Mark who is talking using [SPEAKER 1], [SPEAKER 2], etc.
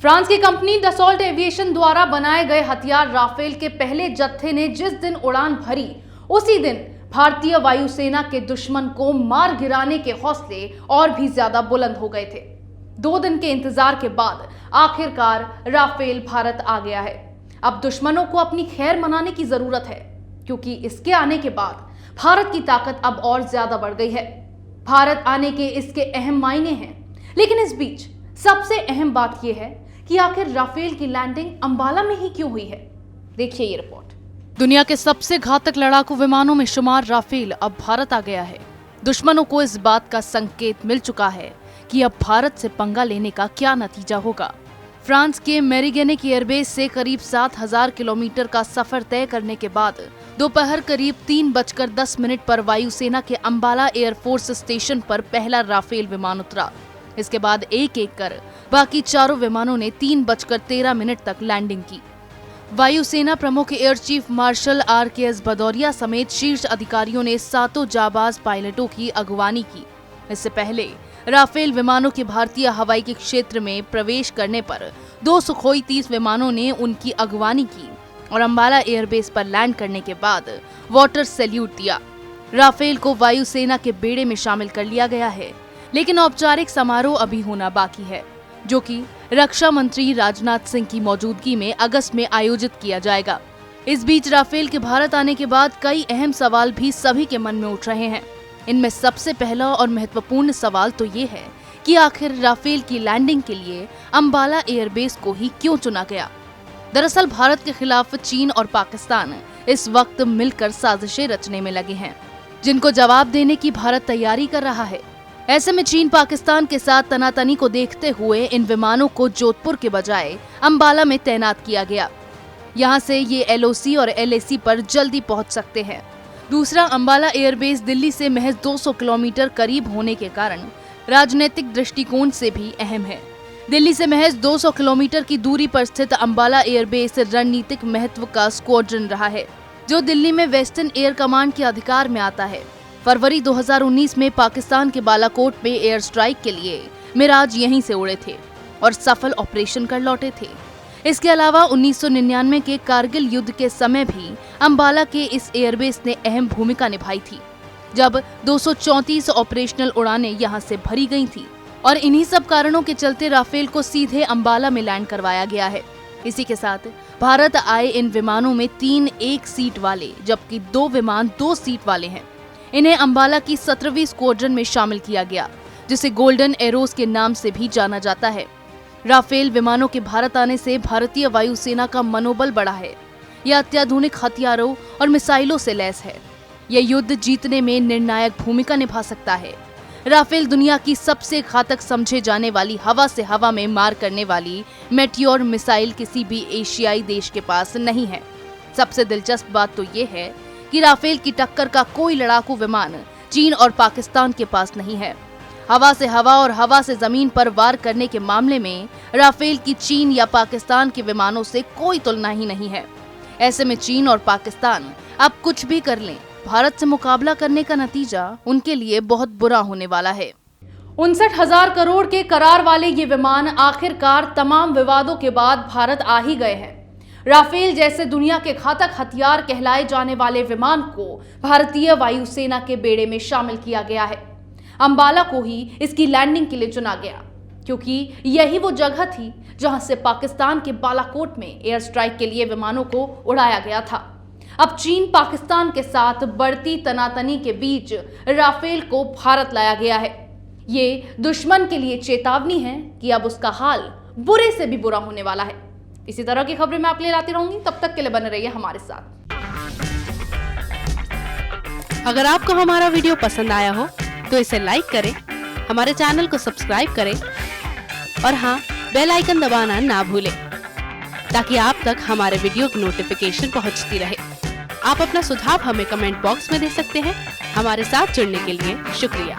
[SPEAKER 1] France की company Dassault aviation द्वारा बनाए गए हथियार राफेल के पहले जत्थे ने जिस दिन उड़ान भरी, उसी दिन भारतीय वायुसेना के दुश्मन को मार गिराने के हौसले और भी ज्यादा बुलंद हो गए थे। 2 दिन के इंतजार के बाद आखिरकार राफेल भारत आ गया है। अब दुश्मनों को अपनी खैर मनाने की जरूरत है, क्योंकि इसके आने के बाद भारत की ताकत अब और ज्यादा बढ़ गई है। भारत आने के इसके अहम मायने हैं, लेकिन इस बीच सबसे अहम बात यह है कि आखिर राफेल की लैंडिंग अंबाला में ही क्यों हुई है। देखिए ये रिपोर्ट। दुनिया के सबसे घातक लड़ाकू विमानों में शुमार राफेल अब भारत आ गया है। दुश्मनों को इस बात का संकेत मिल चुका है कि अब भारत से पंगा लेने का क्या नतीजा होगा। फ्रांस के मेरिग्नेक एयरबेस से करीब 7,000 किलोमीटर का सफर तय करने के बाद दोपहर करीब 3:10 पर वायुसेना के अंबाला एयरफोर्स स्टेशन पर पहला राफेल विमान उतरा। इसके बाद एक एक कर बाकी चारों विमानों ने 3:13 तक लैंडिंग की। वायुसेना प्रमुख air chief marshal RKS Bhadauria समेत शीर्ष अधिकारियों ने 7 जाबाज पायलटों की अगवानी की। इससे पहले राफेल विमानों के भारतीय हवाई के क्षेत्र में प्रवेश करने पर 2 सुखोई 30 विमानों ने उनकी अगवानी की और अंबाला एयरबेस पर लैंड करने के बाद वाटर सैल्यूट दिया। राफेल को वायुसेना के बेड़े में शामिल कर लिया गया है, लेकिन औपचारिक समारोह अभी होना बाकी है, जो कि रक्षा मंत्री राजनाथ सिंह की मौजूदगी में अगस्त में आयोजित किया जाएगा। इस बीच राफेल के भारत आने के बाद कई अहम सवाल भी सभी के मन में उठ रहे हैं। इनमें सबसे पहला और महत्वपूर्ण सवाल तो ये है कि आखिर राफेल की लैंडिंग के लिए अंबाला एयरबेस को ही क्यों चुना गया। दरअसल भारत के खिलाफ चीन और पाकिस्तान इस वक्त मिलकर साजिशें रचने में लगे हैं, जिनको जवाब देने की भारत तैयारी कर रहा है। ऐसे में चीन पाकिस्तान के साथ तनातनी को देखते हुए इन विमानों को जोधपुर के बजाय अंबाला में तैनात किया गया। यहाँ से ये LOC और LAC पर जल्दी पहुँच सकते हैं। दूसरा, अंबाला एयरबेस दिल्ली से महज 200 किलोमीटर करीब होने के कारण राजनीतिक दृष्टिकोण से भी अहम है। दिल्ली से महज 200 किलोमीटर की दूरी पर स्थित अंबाला एयरबेस रणनीतिक महत्व का स्क्वाड्रन रहा है, जो दिल्ली में वेस्टर्न एयर कमांड के अधिकार में आता है। फरवरी 2019 में पाकिस्तान के बालाकोट में एयर स्ट्राइक के लिए मिराज यहीं से उड़े थे और सफल ऑपरेशन कर लौटे थे। इसके अलावा 1999 के कारगिल युद्ध के समय भी अंबाला के इस एयरबेस ने अहम भूमिका निभाई थी, जब 234 ऑपरेशनल उड़ानें यहां से भरी गई थी और इन्हीं सब कारणों के चलते राफेल को सीधे अंबाला में लैंड करवाया गया है। इसी के साथ भारत आए इन विमानों में 3 1 सीट वाले जबकि 2 विमान 2 सीट वाले हैं। इन्हें अंबाला की 17वीं स्क्वाड्रन में शामिल किया गया, जिसे गोल्डन एरोज के नाम से भी जाना जाता है। राफेल विमानों के भारत आने से भारतीय वायुसेना का मनोबल बढ़ा है। यह अत्याधुनिक हथियारों और मिसाइलों से लैस है। यह युद्ध जीतने में निर्णायक भूमिका निभा सकता है। राफेल दुनिया की सबसे घातक समझे जाने वाली हवा से हवा में मार करने वाली मेटियोर मिसाइल किसी भी एशियाई देश के पास नहीं है। सबसे दिलचस्प बात तो ये है कि राफेल की टक्कर का कोई लड़ाकू विमान चीन और पाकिस्तान के पास नहीं है। हवा से हवा और हवा से जमीन पर वार करने के मामले में राफेल की चीन या पाकिस्तान के विमानों से कोई तुलना ही नहीं है। ऐसे में चीन और पाकिस्तान अब कुछ भी कर लें, भारत से मुकाबला करने का नतीजा उनके लिए बहुत बुरा होने वाला है। 59,000 करोड़ के करार वाले ये विमान आखिरकार तमाम विवादों के बाद भारत आ ही गए हैं। राफेल जैसे दुनिया के घातक हथियार कहलाए जाने वाले विमान को भारतीय वायुसेना के बेड़े में शामिल किया गया है। अंबाला को ही इसकी लैंडिंग के लिए चुना गया, क्योंकि यही वो जगह थी जहां से पाकिस्तान के बालाकोट में एयर स्ट्राइक के लिए विमानों को उड़ाया गया था। अब चीन पाकिस्तान के साथ बढ़ती तनातनी के बीच राफेल को भारत लाया गया है। ये दुश्मन के लिए चेतावनी है कि अब उसका हाल बुरे से भी बुरा होने वाला है। इसी तरह की खबरें मैं आपके लिए लाती रहूंगी, तब तक के लिए बने रहिए हमारे साथ।
[SPEAKER 2] अगर आपको हमारा वीडियो पसंद आया हो तो इसे लाइक करें, हमारे चैनल को सब्सक्राइब करें और हाँ, बेल आइकन दबाना ना भूलें, ताकि आप तक हमारे वीडियो की नोटिफिकेशन पहुंचती रहे। आप अपना सुझाव हमें कमेंट बॉक्स में दे सकते हैं। हमारे साथ जुड़ने के लिए शुक्रिया।